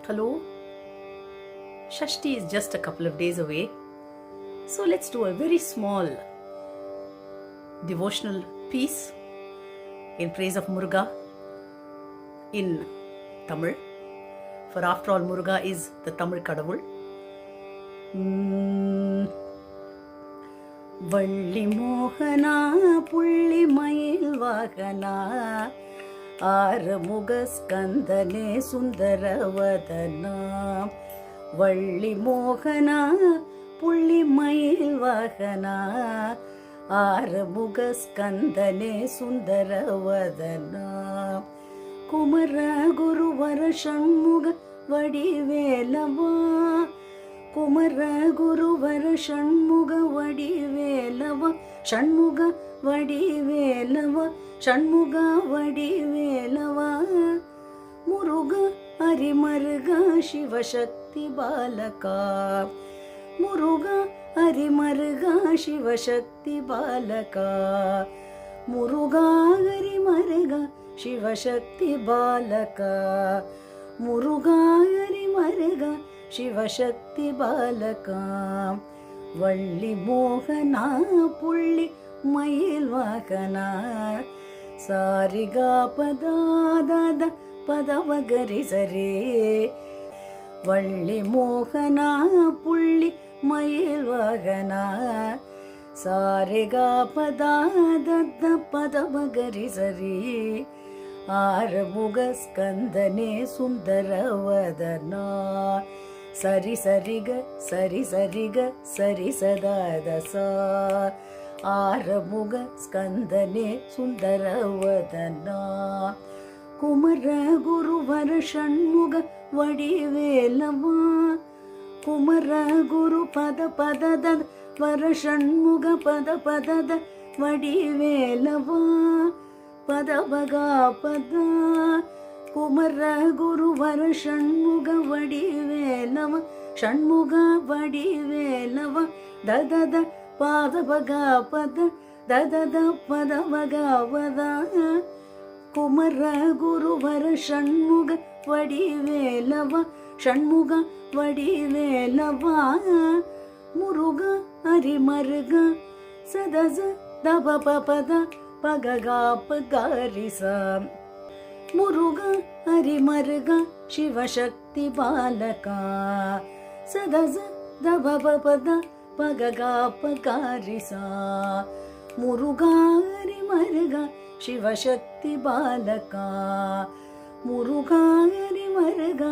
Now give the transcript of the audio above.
Hello, Shashti is just a couple of days away. So let's do a very small devotional piece in praise of Muruga in Tamil. For after all, Muruga is the Tamil Kadavul. Valli மோகனா புள்ளி மயில் வாகனா ஆறுமுக ஸ்கந்தனே சுந்தரவதனா வள்ளி மோகனா புள்ளி மயில் வாகனா ஆறுமுக ஸ்கந்தனே சுந்தரவதனா குமர குருவர ஷண்முக வடிவேலவா குமர குருவர ஷண்முக வடிவேலவ ஷண்முக வடிவேலவ ஷண்முக வடிவேலவ முருக ஹரிமருக சிவசக்தி பாலகா முருக ஹரிமருக சிவசக்தி பாலகா முருகா ஹரிமருக சிவசக்தி பாலகா முருகா ஹரிமருக ಶಿವಶಕ್ತಿ ಬಾಲಕ ವಳ್ಳಿ ಮೋಹನ ಪುಳ್ಳಿ mile ವಾಹನ ಸಾರಿಗ ಪದಾದ ಪದವ ಗರಿಸರೇ ವಳ್ಳಿ ಮೋಹನ ಪುಳ್ಳಿ mile ವಾಹನ ಸಾರಿಗ ಪದಾದ ಪದವ ಗರಿಸರೇ ಆರಮುಗ ಸ್ಕಂದನೆ ಸುಂದರವದನ ಸರಿ ಸರಿಗ ಸರಿ ಸರಿಗ ಸರಿ ಸದಾದ ಸ ಆರಮುಗ ಸ್ಕಂದನೆ ಸುಂದರವದನ ಕುಮರ ಗುರುವರ ಷಣ್ಮುಗ ವಡಿವೇಲವ ಕುಮರ ಗುರು ಪದ ಪದದ ವರ ಷಣ್ಮುಗ ಪದ ಪದದ ವಡಿವೇಲವ ಪದ ಬಗ ಪದ ಕುಮರ ಗುರುವರ ಷಣ್ಮುಗ ವಡಿವೇಲವ ಷಣ್ಮುಗ ವಡಿವೇಲವ ದದದ ಪಾದ ಬಗ ಪದ ದದದ ಪದ ಬಗ ಪದ ಕುಮರ ಗುರುವರ ಷಣ್ಮುಗ ವಡಿವೇಲವ ಷಣ್ಮುಗ ವಡಿವೇಲವ ಮುರುಗ ಹರಿಮರುಗ ಸದಸ ದಬ ಪದ ಪಗಗಾಪ ಗಾರಿಸ ಮುರುಗ ಹರಿಮರುಗ ಶಿವಶಕ್ತಿ ಬಾಲಕ ಸದಸ ದಬ ಪದ ಪಗಗಾಪ ಗಾರಿಸ ಮುರುಗ ಹರಿಮರುಗ ಶಿವಶಕ್ತಿ ಬಾಲಕ ಮುರುಗ ಹರಿಮರುಗ